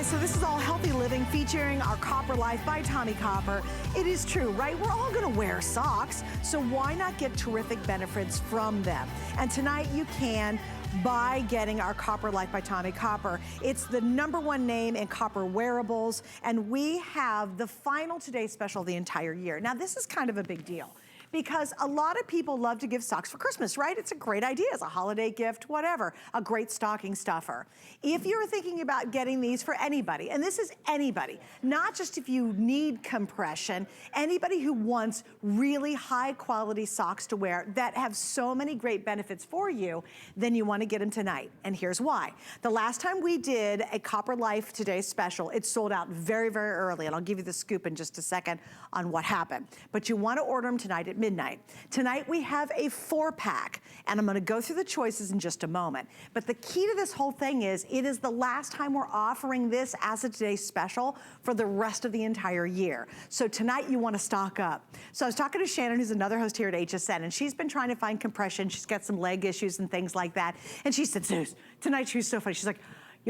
guys, so this is all healthy living featuring our Copper Life by Tommy Copper. It is true, right? We're all gonna wear socks, so why not get terrific benefits from them? And tonight you can by getting our Copper Life by Tommy Copper. It's the #1 name in copper wearables, and we have the final Today special the entire year. Now this is kind of a big deal, because a lot of people love to give socks for Christmas, right? It's a great idea as a holiday gift, whatever, a great stocking stuffer. If you're thinking about getting these for anybody, and this is anybody, not just if you need compression, anybody who wants really high quality socks to wear that have so many great benefits for you, then you wanna get them tonight. And here's why. The last time we did a Copper Life Today special, it sold out very, very early, and I'll give you the scoop in just a second on what happened. But you wanna order them tonight at midnight. Tonight we have a 4-pack, and I'm gonna go through the choices in just a moment. But the key to this whole thing is, it is the last time we're offering this as a Today special for the rest of the entire year. So tonight you wanna stock up. So I was talking to Shannon, who's another host here at HSN, and she's been trying to find compression. She's got some leg issues and things like that. And she said, Zeus, tonight she was so funny. She's like,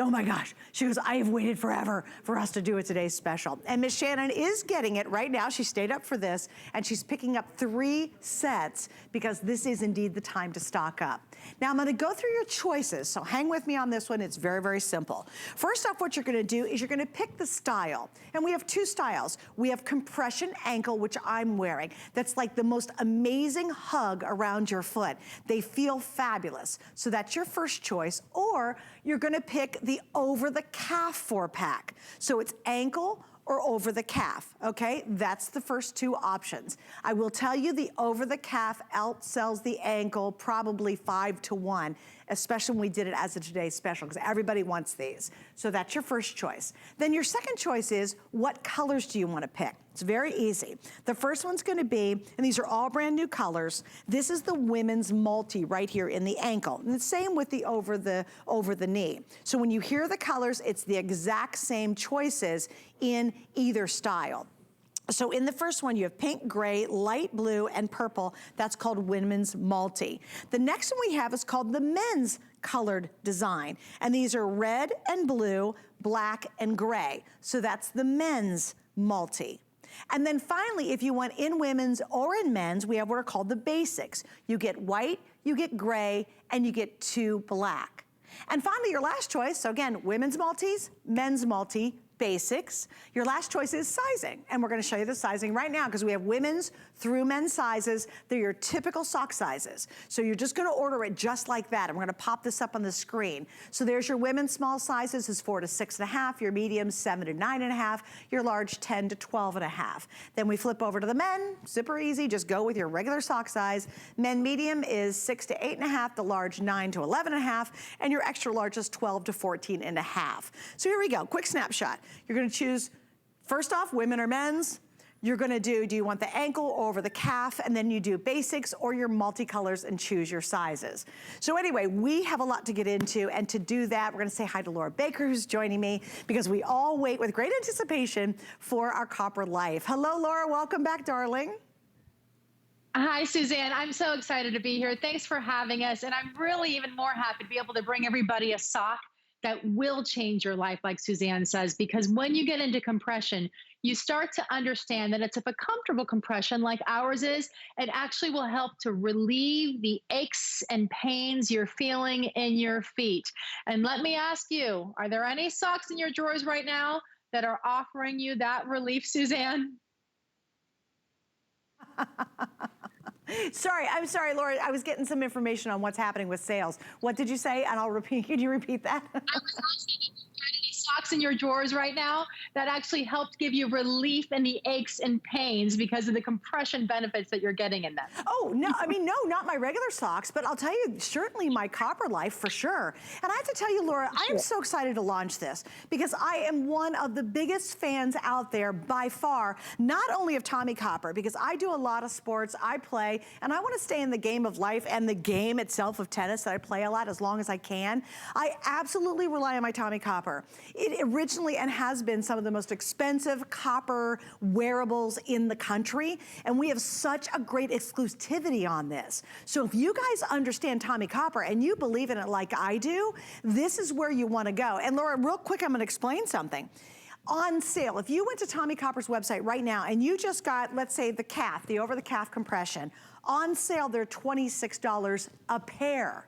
oh my gosh. She goes, I have waited forever for us to do a Today special. And Miss Shannon is getting it right now. She stayed up for this, and she's picking up 3 sets because this is indeed the time to stock up. Now I'm gonna go through your choices, so hang with me on this one. It's very, very simple. First off, what you're gonna do is you're gonna pick the style. And we have 2 styles. We have compression ankle, which I'm wearing. That's like the most amazing hug around your foot. They feel fabulous. So that's your first choice. Or you're gonna pick the over the calf 4-pack. So it's ankle or over the calf, okay? That's the first 2 options. I will tell you the over the calf outsells the ankle probably 5 to 1, especially when we did it as a Today special, because everybody wants these. So that's your first choice. Then your second choice is, what colors do you want to pick? It's very easy. The first one's gonna be, and these are all brand new colors, this is the women's multi right here in the ankle. And the same with the over the knee. So when you hear the colors, it's the exact same choices in either style. So in the first one, you have pink, gray, light blue, and purple. That's called women's multi. The next one we have is called the men's colored design. And these are red and blue, black and gray. So that's the men's multi. And then finally, if you want in women's or in men's, we have what are called the basics. You get white, you get gray, and you get 2 black. And finally, your last choice, so again, women's multis, men's multi, basics. Your last choice is sizing, and we're gonna show you the sizing right now because we have women's through men's sizes. They're your typical sock sizes. So you're just gonna order it just like that, and we're gonna pop this up on the screen. So there's your women's small sizes is 4 to 6.5, your medium 7 to 9.5, your large 10 to 12.5. Then we flip over to the men, super easy, just go with your regular sock size. Men medium is 6 to 8.5, the large 9 to 11.5, and your extra large is 12 to 14.5. So here we go, quick snapshot. You're gonna choose, first off, women or men's. You're gonna do you want the ankle or over the calf, and then you do basics or your multicolors and choose your sizes. So anyway, we have a lot to get into, and to do that, we're gonna say hi to Laura Baker, who's joining me, because we all wait with great anticipation for our Copper Life. Hello, Laura, welcome back, darling. Hi, Suzanne. I'm so excited to be here. Thanks for having us. And I'm really even more happy to be able to bring everybody a sock that will change your life, like Suzanne says, because when you get into compression, you start to understand that it's if a comfortable compression like ours is, it actually will help to relieve the aches and pains you're feeling in your feet. And let me ask you, are there any socks in your drawers right now that are offering you that relief, Suzanne? I'm sorry, Laura, I was getting some information on what's happening with sales. What did you say? And I'll repeat, could you repeat that? I was asking if you had any socks in your drawers right now that actually helped give you relief in the aches and pains because of the compression benefits that you're getting in them. Oh, no, I mean, no, not my regular socks, but I'll tell you, certainly my Copper Life for sure. And I have to tell you, Laura, I am so excited to launch this because I am one of the biggest fans out there by far, not only of Tommy Copper, because I do a lot of sports, I play, and I want to stay in the game of life and the game itself of tennis that I play a lot as long as I can. I absolutely rely on my Tommy Copper. It originally and has been some of the most expensive copper wearables in the country, and we have such a great exclusivity on this. So if you guys understand Tommy Copper and you believe in it like I do, this is where you want to go. And Laura, real quick, I'm going to explain something. On sale, if you went to Tommy Copper's website right now and you just got, let's say, the calf, the over-the-calf compression, on sale they're $26 a pair.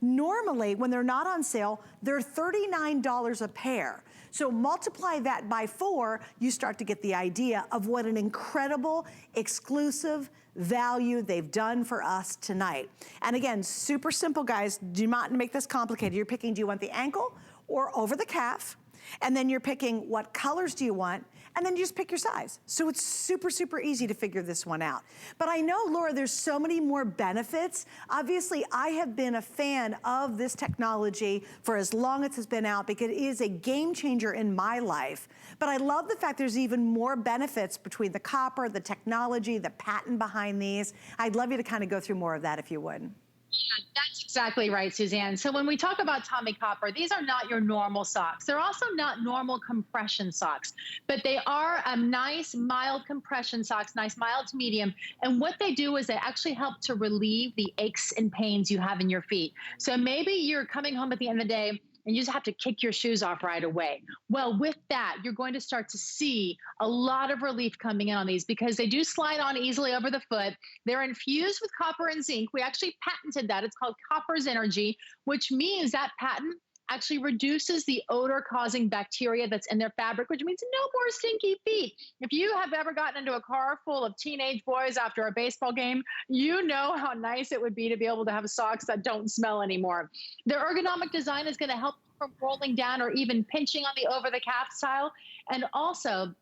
Normally, when they're not on sale, they're $39 a pair. So multiply that by 4, you start to get the idea of what an incredible, exclusive value they've done for us tonight. And again, super simple, guys. Do not make this complicated. You're picking, do you want the ankle or over the calf? And then you're picking what colors do you want, and then you just pick your size. So it's super, super easy to figure this one out. But I know, Laura, there's so many more benefits. Obviously, I have been a fan of this technology for as long as it's been out because it is a game changer in my life. But I love the fact there's even more benefits between the copper, the technology, the patent behind these. I'd love you to kind of go through more of that if you would. Yeah, that's exactly right, Suzanne. So when we talk about Tommy Copper, these are not your normal socks. They're also not normal compression socks, but they are nice, mild compression socks, nice, mild to medium. And what they do is they actually help to relieve the aches and pains you have in your feet. So maybe you're coming home at the end of the day and you just have to kick your shoes off right away. Well, with that, you're going to start to see a lot of relief coming in on these because they do slide on easily over the foot. They're infused with copper and zinc. We actually patented that. It's called Copper's Energy, which means that patent actually reduces the odor-causing bacteria that's in their fabric, which means no more stinky feet. If you have ever gotten into a car full of teenage boys after a baseball game, you know how nice it would be to be able to have socks that don't smell anymore. The ergonomic design is going to help from rolling down or even pinching on the over-the-calf style. And also,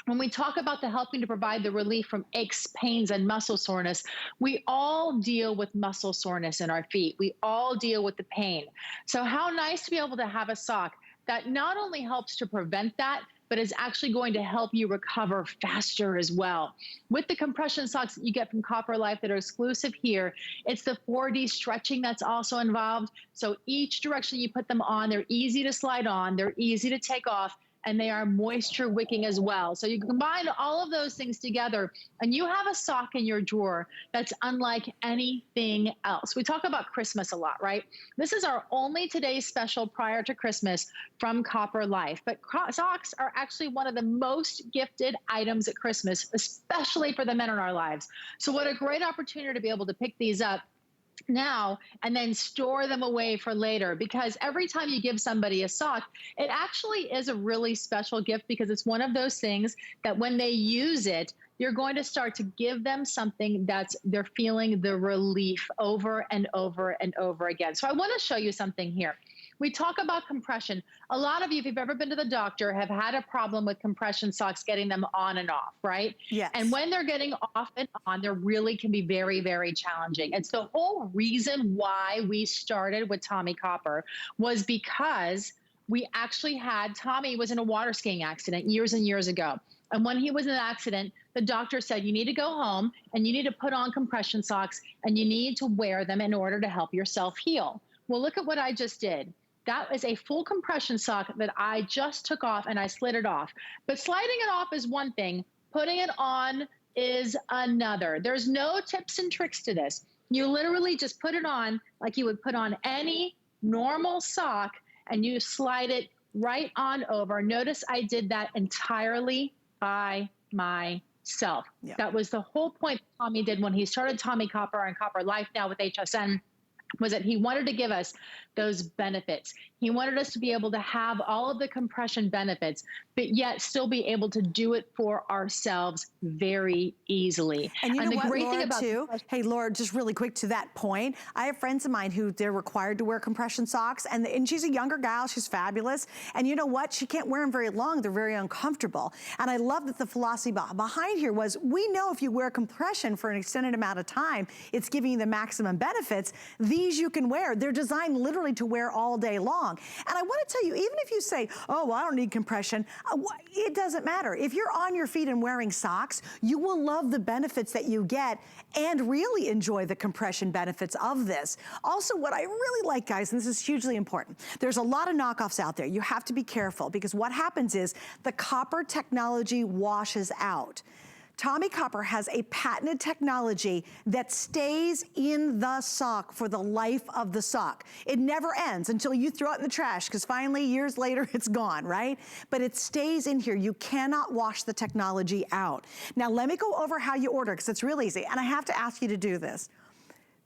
when we talk about the helping to provide the relief from aches, pains, and muscle soreness, we all deal with muscle soreness in our feet. We all deal with the pain. So how nice to be able to have a sock that not only helps to prevent that, but is actually going to help you recover faster as well. With the compression socks that you get from Copper Life that are exclusive here, it's the 4D stretching that's also involved. So each direction you put them on, they're easy to slide on, they're easy to take off, and they are moisture wicking as well. So you combine all of those things together and you have a sock in your drawer that's unlike anything else. We talk about Christmas a lot, right? This is our only today's special prior to Christmas from Copper Life. But socks are actually one of the most gifted items at Christmas, especially for the men in our lives. So what a great opportunity to be able to pick these up now and then store them away for later, because every time you give somebody a sock, it actually is a really special gift because it's one of those things that when they use it, you're going to start to give them something that's they're feeling the relief over and over and over again. So I want to show you something here. We talk about compression. A lot of you, if you've ever been to the doctor, have had a problem with compression socks getting them on and off, right? Yes. And when they're getting off and on, there really can be very, very challenging. It's the whole reason why we started with Tommy Copper was because we actually had, Tommy was in a water skiing accident years and years ago. And when he was in an accident, the doctor said, you need to go home and you need to put on compression socks and you need to wear them in order to help yourself heal. Well, look at what I just did. That is a full compression sock that I just took off and I slid it off. But sliding it off is one thing. Putting it on is another. There's no tips and tricks to this. You literally just put it on like you would put on any normal sock and you slide it right on over. Notice I did that entirely by myself. Yeah. That was the whole point Tommy did when he started Tommy Copper and Copper Life now with HSN, was that he wanted to give us those benefits. He wanted us to be able to have all of the compression benefits, but yet still be able to do it for ourselves very easily. And you know the what, great Laura, thing about too? Hey, Laura, just really quick to that point. I have friends of mine who they're required to wear compression socks, and she's a younger gal, she's fabulous. And you know what? She can't wear them very long. They're very uncomfortable. And I love that the philosophy behind here was, we know if you wear compression for an extended amount of time, it's giving you the maximum benefits. These ease you can wear. They're designed literally to wear all day long. And I want to tell you, even if you say, oh, well, I don't need compression, it doesn't matter. If you're on your feet and wearing socks, you will love the benefits that you get and really enjoy the compression benefits of this. Also, what I really like, guys, and this is hugely important, there's a lot of knockoffs out there. You have to be careful because what happens is the copper technology washes out. Tommy Copper has a patented technology that stays in the sock for the life of the sock. It never ends until you throw it in the trash because finally years later it's gone, right? But it stays in here. You cannot wash the technology out. Now let me go over how you order because it's real easy and I have to ask you to do this.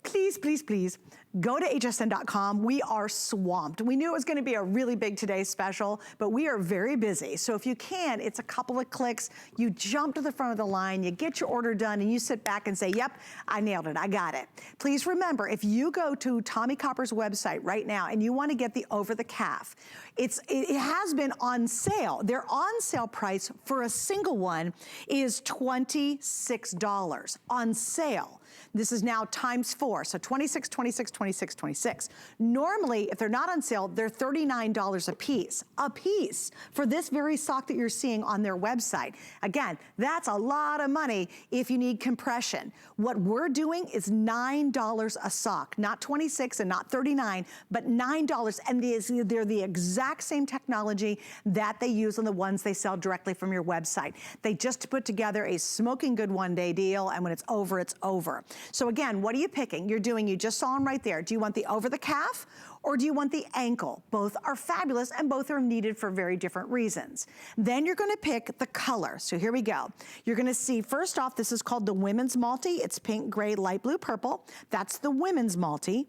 Please, please, please, go to hsn.com. We are swamped. We knew it was gonna be a really big Today special, but we are very busy. So if you can, it's a couple of clicks, you jump to the front of the line, you get your order done, and you sit back and say, yep, I nailed it, I got it. Please remember, if you go to Tommy Copper's website right now and you wanna get the Over the Calf, it has been on sale. Their on sale price for a single one is $26 on sale. This is now times 4, so 26, 26, 26, 26. Normally, if they're not on sale, they're $39 a piece for this very sock that you're seeing on their website. Again, that's a lot of money if you need compression. What we're doing is $9 a sock, not 26 and not 39, but $9, and they're the exact same technology that they use on the ones they sell directly from your website. They just put together a smoking good one-day deal, and when it's over, it's over. So again, what are you picking? You just saw them right there. Do you want the Over the Calf or do you want the ankle? Both are fabulous and both are needed for very different reasons. Then you're gonna pick the color. So here we go. You're gonna see, first off, this is called the Women's Multi. It's pink, gray, light blue, purple. That's the Women's Multi.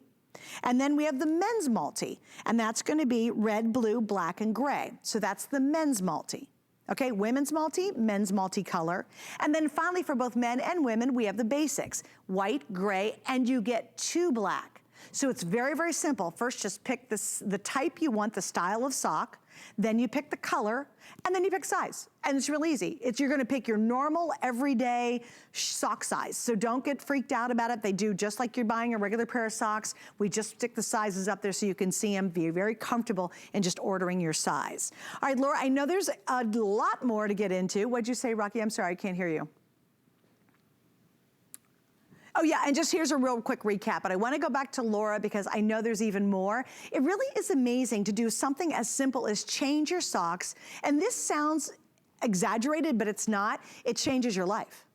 And then we have the Men's Multi, and that's gonna be red, blue, black, and gray. So that's the Men's Multi. Okay, women's multi, men's multicolor. And then finally for both men and women, we have the basics, white, gray, and you get 2 black. So it's very, very simple. First, just pick the type you want, the style of sock, then you pick the color, and then you pick size. And it's real easy. You're gonna pick your normal, everyday sock size. So don't get freaked out about it. They do just like you're buying a regular pair of socks. We just stick the sizes up there so you can see them, be very comfortable in just ordering your size. All right, Laura, I know there's a lot more to get into. What'd you say, Rocky? I'm sorry, I can't hear you. Oh yeah, and just here's a real quick recap, but I wanna go back to Laura because I know there's even more. It really is amazing to do something as simple as change your socks, and this sounds exaggerated, but it's not. It changes your life.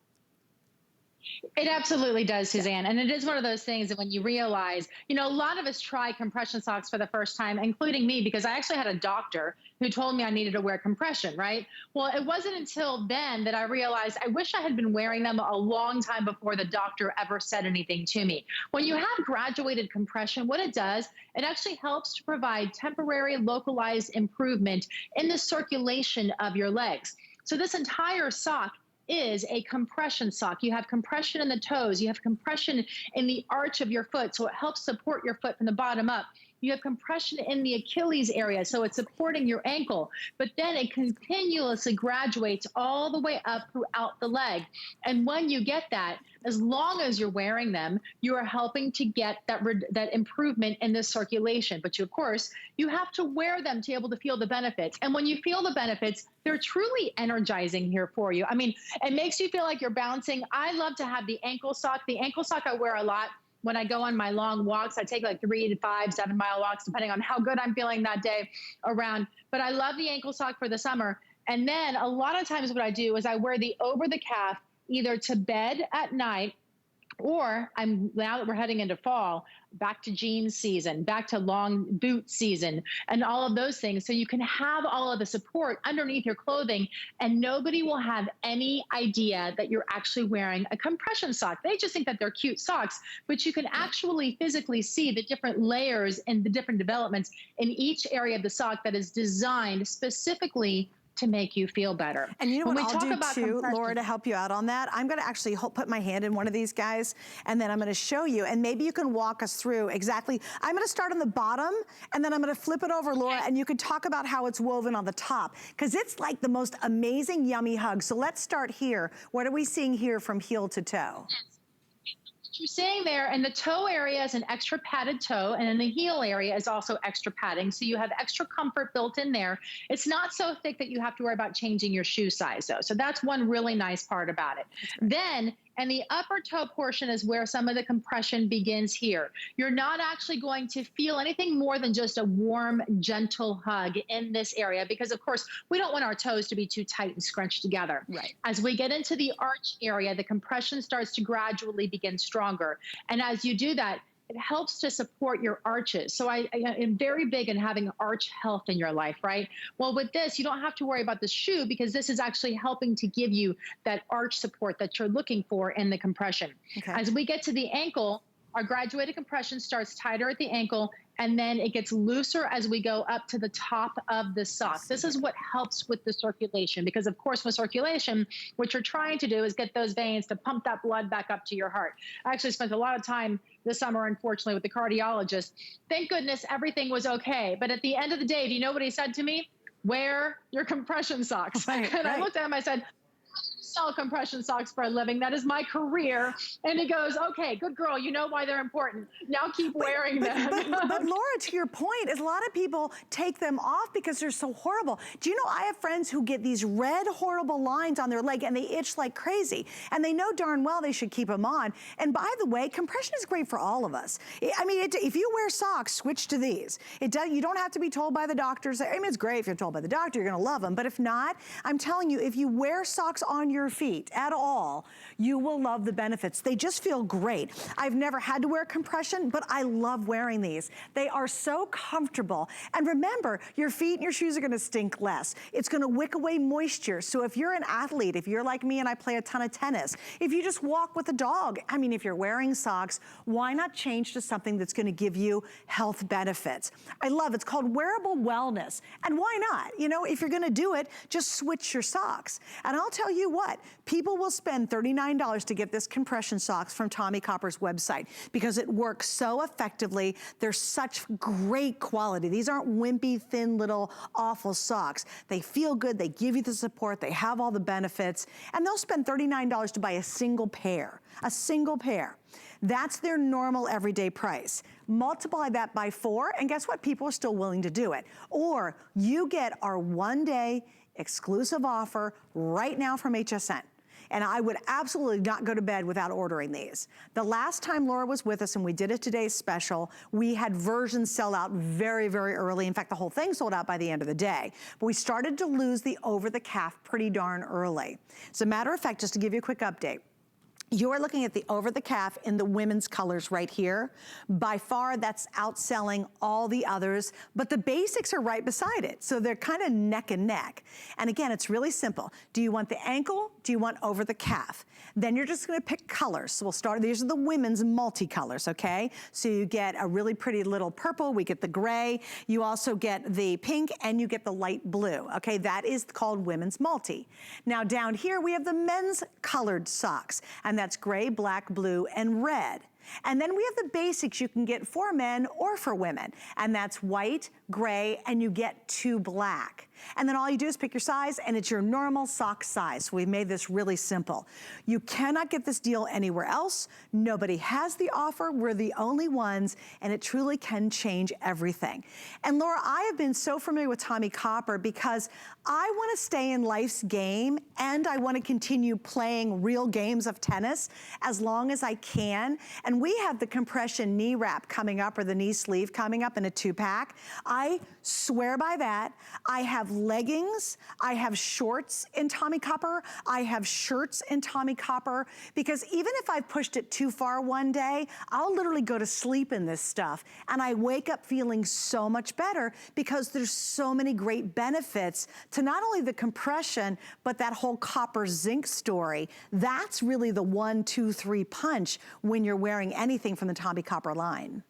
It absolutely does, Suzanne. And it is one of those things that when you realize, a lot of us try compression socks for the first time, including me, because I actually had a doctor who told me I needed to wear compression, right? Well, it wasn't until then that I realized I wish I had been wearing them a long time before the doctor ever said anything to me. When you have graduated compression, what it does, it actually helps to provide temporary localized improvement in the circulation of your legs. So this entire sock is a compression sock. You have compression in the toes, you have compression in the arch of your foot, so it helps support your foot from the bottom up. You have compression in the Achilles area, so it's supporting your ankle, but then it continuously graduates all the way up throughout the leg. And when you get that, as long as you're wearing them, you are helping to get that improvement in the circulation. But of course, you have to wear them to be able to feel the benefits. And when you feel the benefits, they're truly energizing here for you. I mean, it makes you feel like you're bouncing. I love to have the ankle sock. The ankle sock I wear a lot when I go on my long walks. I take like 3 to 5, 7 mile walks, depending on how good I'm feeling that day around. But I love the ankle sock for the summer. And then a lot of times what I do is I wear the Over the Calf either to bed at night, or now that we're heading into fall, back to jeans season, back to long boot season, and all of those things. So you can have all of the support underneath your clothing, and nobody will have any idea that you're actually wearing a compression sock. They just think that they're cute socks, but you can actually physically see the different layers and the different developments in each area of the sock that is designed specifically to make you feel better. And you know what I'll do too, Laura, to help you out on that? I'm gonna actually put my hand in one of these guys, and then I'm gonna show you, and maybe you can walk us through exactly. I'm gonna start on the bottom, and then I'm gonna flip it over, Laura, and you can talk about how it's woven on the top, because it's like the most amazing, yummy hug. So let's start here. What are we seeing here from heel to toe? you're seeing there, and the toe area is an extra padded toe, and then the heel area is also extra padding. So you have extra comfort built in there. It's not so thick that you have to worry about changing your shoe size, though. So that's one really nice part about it. Then, and the upper toe portion is where some of the compression begins here. You're not actually going to feel anything more than just a warm, gentle hug in this area because, of course, we don't want our toes to be too tight and scrunched together. Right. As we get into the arch area, the compression starts to gradually begin stronger. And as you do that, it helps to support your arches. So I am very big in having arch health in your life, right? Well, with this, you don't have to worry about the shoe because this is actually helping to give you that arch support that you're looking for in the compression. Okay. As we get to the ankle, our graduated compression starts tighter at the ankle, and then it gets looser as we go up to the top of the sock. This is what helps with the circulation because, of course, with circulation, what you're trying to do is get those veins to pump that blood back up to your heart. I actually spent a lot of time this summer, unfortunately, with the cardiologist. Thank goodness everything was okay. But at the end of the day, do you know what he said to me? Wear your compression socks. Right, and I looked at him, I said, sell compression socks for a living. That is my career. And he goes, okay, good girl. You know why they're important. Now keep wearing them. But Laura, to your point, is a lot of people take them off because they're so horrible. Do you know I have friends who get these red horrible lines on their leg and they itch like crazy. And they know darn well they should keep them on. And by the way, compression is great for all of us. I mean, if you wear socks, switch to these. You don't have to be told by the doctors. I mean, it's great if you're told by the doctor, you're gonna love them. But if not, I'm telling you, if you wear socks on your feet at all, you will love the benefits. They just feel great. I've never had to wear compression, but I love wearing these. They are so comfortable. And remember, your feet and your shoes are gonna stink less. It's gonna wick away moisture. So if you're an athlete, if you're like me and I play a ton of tennis, if you just walk with a dog, I mean, if you're wearing socks, why not change to something that's gonna give you health benefits? I love it. It's called wearable wellness. And why not? You know, if you're gonna do it, just switch your socks. And I'll tell you what, people will spend $39 to get this compression socks from Tommy Copper's website because it works so effectively. They're such great quality. These aren't wimpy, thin, little awful socks. They feel good, they give you the support, they have all the benefits, and they'll spend $39 to buy a single pair. A single pair. That's their normal everyday price. Multiply that by 4, and guess what? People are still willing to do it. Or you get our one-day exclusive offer right now from HSN. And I would absolutely not go to bed without ordering these. The last time Laura was with us and we did a today's special, we had versions sell out very, very early. In fact, the whole thing sold out by the end of the day. But we started to lose the over-the-calf pretty darn early. As a matter of fact, just to give you a quick update, you're looking at the over-the-calf in the women's colors right here. By far, that's outselling all the others, but the basics are right beside it. So they're kind of neck and neck. And again, it's really simple. Do you want the ankle? Do you want over-the-calf? Then you're just gonna pick colors. So we'll start, these are the women's multicolors, okay? So you get a really pretty little purple, we get the gray, you also get the pink, and you get the light blue, okay? That is called women's multi. Now down here, we have the men's colored socks, and that's gray, black, blue, and red. And then we have the basics you can get for men or for women, and that's white, gray, and you get 2 black. And then all you do is pick your size, and it's your normal sock size. So we've made this really simple. You cannot get this deal anywhere else. Nobody has the offer. We're the only ones, and it truly can change everything. And Laura, I have been so familiar with Tommy Copper because I want to stay in life's game, and I want to continue playing real games of tennis as long as I can. And we have the compression knee wrap coming up, or the knee sleeve coming up in a 2-pack. I swear by that. I have leggings, I have shorts in Tommy Copper, I have shirts in Tommy Copper, because even if I've pushed it too far one day, I'll literally go to sleep in this stuff, and I wake up feeling so much better because there's so many great benefits to not only the compression, but that whole copper zinc story. That's really the 1, 2, 3 punch when you're wearing anything from the Tommy Copper line.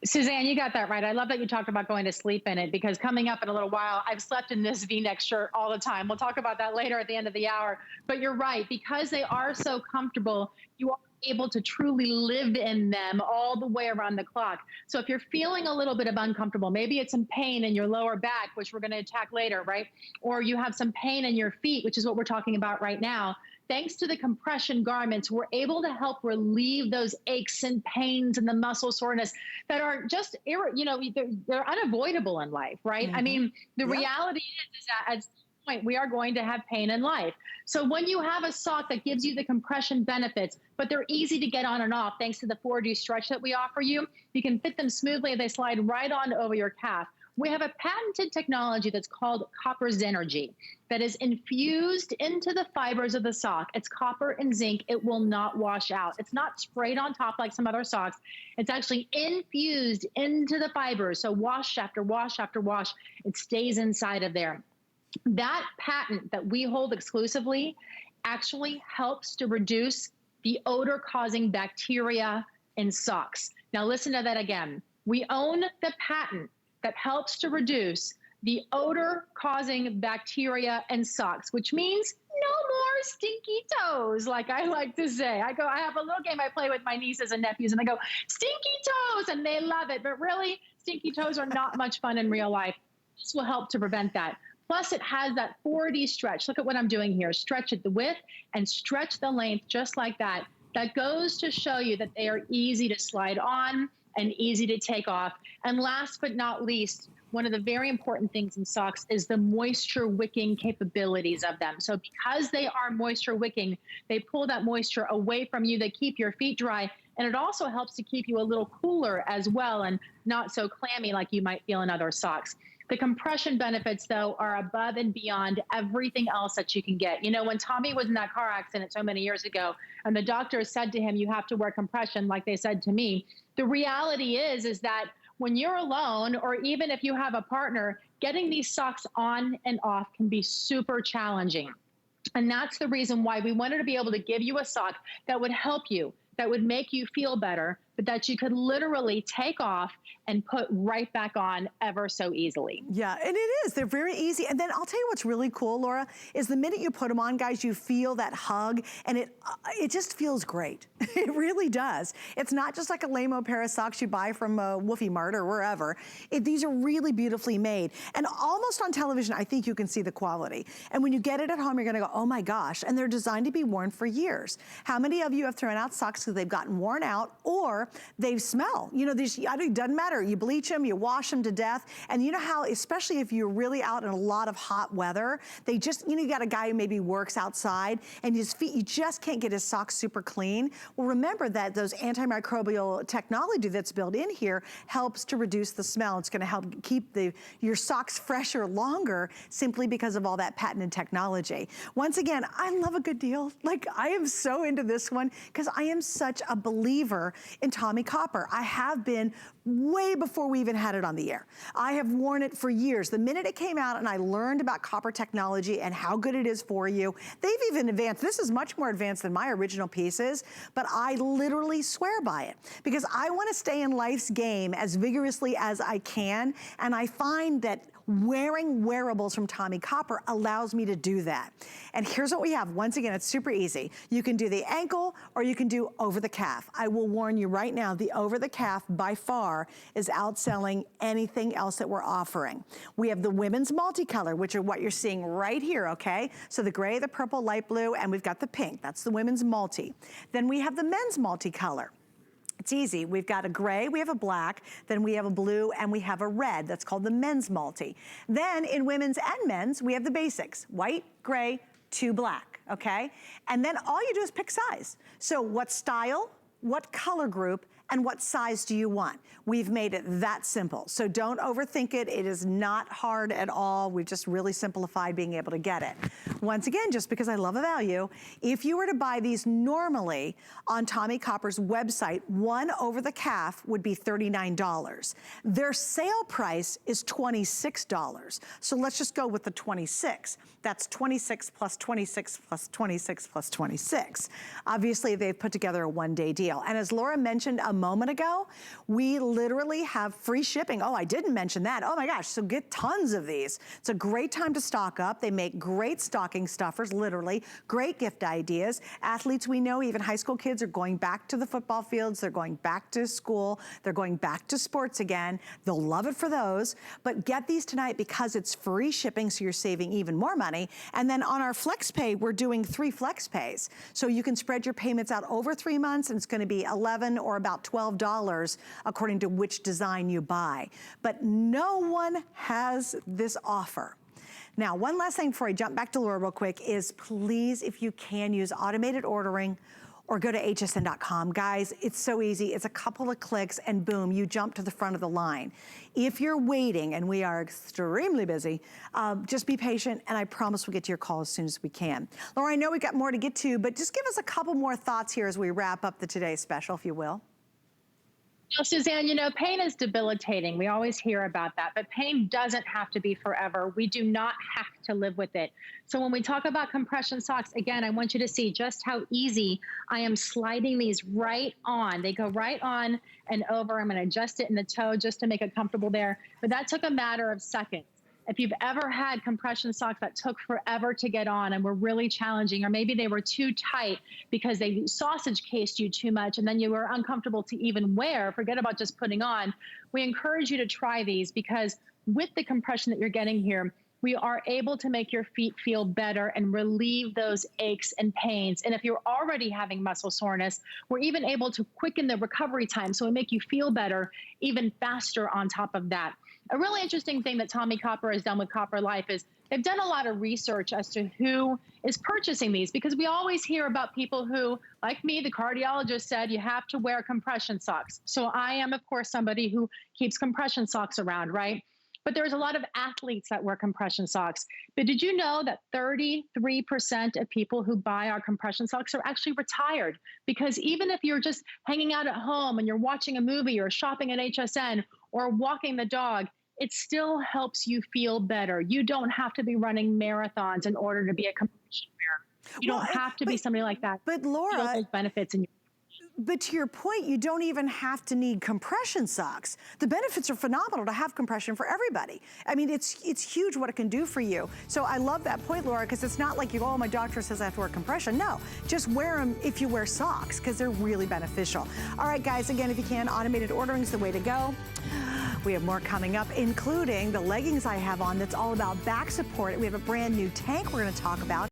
Suzanne, you got that right. I love that you talked about going to sleep in it, because coming up in a little while, I've slept in this V-neck shirt all the time. We'll talk about that later at the end of the hour. But you're right, because they are so comfortable, you are able to truly live in them all the way around the clock. So if you're feeling a little bit of uncomfortable, maybe it's some pain in your lower back, which we're going to attack later, right? Or you have some pain in your feet, which is what we're talking about right now. thanks to the compression garments, we're able to help relieve those aches and pains and the muscle soreness that are just, they're unavoidable in life, right? I mean, the reality is that at some point we are going to have pain in life. So when you have a sock that gives you the compression benefits, but they're easy to get on and off thanks to the 4D stretch that we offer you, you can fit them smoothly and they slide right on over your calf. We have a patented technology that's called copper Zenergy that is infused into the fibers of the sock. It's copper and zinc. It will not wash out. It's not sprayed on top like some other socks. It's actually infused into the fibers. So wash after wash after wash, it stays inside of there. That patent that we hold exclusively actually helps to reduce the odor-causing bacteria in socks. Now listen to that again. We own the patent that helps to reduce the odor-causing bacteria in socks, which means no more stinky toes, like I like to say. I have a little game I play with my nieces and nephews, and I go, stinky toes, and they love it. But really, stinky toes are not much fun in real life. This will help to prevent that. Plus, it has that 4D stretch. Look at what I'm doing here. Stretch at the width and stretch the length just like that. That goes to show you that they are easy to slide on and easy to take off. And last but not least, one of the very important things in socks is the moisture wicking capabilities of them. So because they are moisture wicking, they pull that moisture away from you. They keep your feet dry. And it also helps to keep you a little cooler as well and not so clammy like you might feel in other socks. The compression benefits, though, are above and beyond everything else that you can get. You know, when Tommy was in that car accident so many years ago, and the doctor said to him, you have to wear compression, like they said to me, the reality is that when you're alone, or even if you have a partner, getting these socks on and off can be super challenging. And that's the reason why we wanted to be able to give you a sock that would help you, that would make you feel better, but that you could literally take off and put right back on ever so easily. Yeah, and it is. They're very easy. And then I'll tell you what's really cool, Laura, is the minute you put them on, guys, you feel that hug, and it just feels great. It really does. It's not just like a lame-o pair of socks you buy from Woofy Mart or wherever. These are really beautifully made. And almost on television, I think you can see the quality. And when you get it at home, you're gonna go, oh my gosh. And they're designed to be worn for years. How many of you have thrown out socks because they've gotten worn out or they smell? You know, it doesn't matter. You bleach them, you wash them to death. And you know how, especially if you're really out in a lot of hot weather, they just, you got a guy who maybe works outside and his feet, you just can't get his socks super clean. Well, remember that those antimicrobial technology that's built in here helps to reduce the smell. It's gonna help keep your socks fresher longer simply because of all that patented technology. Once again, I love a good deal. Like, I am so into this one because I am such a believer in Tommy Copper. I have been way before we even had it on the air. I have worn it for years. The minute it came out and I learned about copper technology and how good it is for you, they've even advanced. This is much more advanced than my original pieces, but I literally swear by it because I want to stay in life's game as vigorously as I can, and I find that wearing wearables from Tommy Copper allows me to do that. And here's what we have. Once again, it's super easy. You can do the ankle or you can do over the calf. I will warn you right now, the over the calf by far is outselling anything else that we're offering. We have the women's multicolor, which are what you're seeing right here, okay? So the gray, the purple, light blue, and we've got the pink. That's the women's multi. Then we have the men's multicolor. It's easy. We've got a gray, we have a black, then we have a blue, and we have a red. That's called the men's multi. Then in women's and men's, we have the basics. White, gray, 2 black, okay? And then all you do is pick size. So what style, what color group, and what size do you want? We've made it that simple. So don't overthink it. It is not hard at all. We've just really simplified being able to get it. Once again, just because I love a value, if you were to buy these normally on Tommy Copper's website, one over the calf would be $39. Their sale price is $26. So let's just go with the 26. That's 26 plus 26 plus 26 plus 26. Obviously, they've put together a one-day deal. And as Laura mentioned a moment ago, we literally have free shipping. Oh, I didn't mention that. Oh my gosh, so get tons of these. It's a great time to stock up. They make great stocking stuffers, literally, great gift ideas. Athletes we know, even high school kids, are going back to the football fields, they're going back to school, they're going back to sports again. They'll love it for those, but get these tonight because it's free shipping, so you're saving even more money. And then on our FlexPay, we're doing 3 FlexPays. So you can spread your payments out over 3 months, and it's gonna be $11 or about $12 according to which design you buy. But no one has this offer. Now, one last thing before I jump back to Laura real quick is please, if you can, use automated ordering or go to hsn.com. Guys, it's so easy. It's a couple of clicks and boom, you jump to the front of the line. If you're waiting, and we are extremely busy, just be patient and I promise we'll get to your call as soon as we can. Laura, I know we got more to get to, but just give us a couple more thoughts here as we wrap up the Today Special, if you will. Well, Suzanne, you know, pain is debilitating. We always hear about that, but pain doesn't have to be forever. We do not have to live with it. So when we talk about compression socks, again, I want you to see just how easy I am sliding these right on. They go right on and over. I'm going to adjust it in the toe just to make it comfortable there. But that took a matter of seconds. If you've ever had compression socks that took forever to get on and were really challenging, or maybe they were too tight because they sausage cased you too much and then you were uncomfortable to even wear, forget about just putting on, we encourage you to try these because with the compression that you're getting here, we are able to make your feet feel better and relieve those aches and pains. And if you're already having muscle soreness, we're even able to quicken the recovery time. So we make you feel better even faster on top of that. A really interesting thing that Tommy Copper has done with Copper Life is they've done a lot of research as to who is purchasing these, because we always hear about people who, like me, the cardiologist said, you have to wear compression socks. So I am, of course, somebody who keeps compression socks around, right? But there's a lot of athletes that wear compression socks. But did you know that 33% of people who buy our compression socks are actually retired? Because even if you're just hanging out at home and you're watching a movie or shopping at HSN or walking the dog, it still helps you feel better. You don't have to be running marathons in order to be a compression wearer. You don't have to be somebody like that. But Laura, feel those benefits in your but to your point, you don't even have to need compression socks. The benefits are phenomenal to have compression for everybody. I mean, it's huge what it can do for you. So I love that point, Laura, because it's not like you go, oh, my doctor says I have to wear compression. No, just wear them if you wear socks, because they're really beneficial. All right, guys, again, if you can, automated ordering is the way to go. We have more coming up, including the leggings I have on that's all about back support. We have a brand new tank we're going to talk about.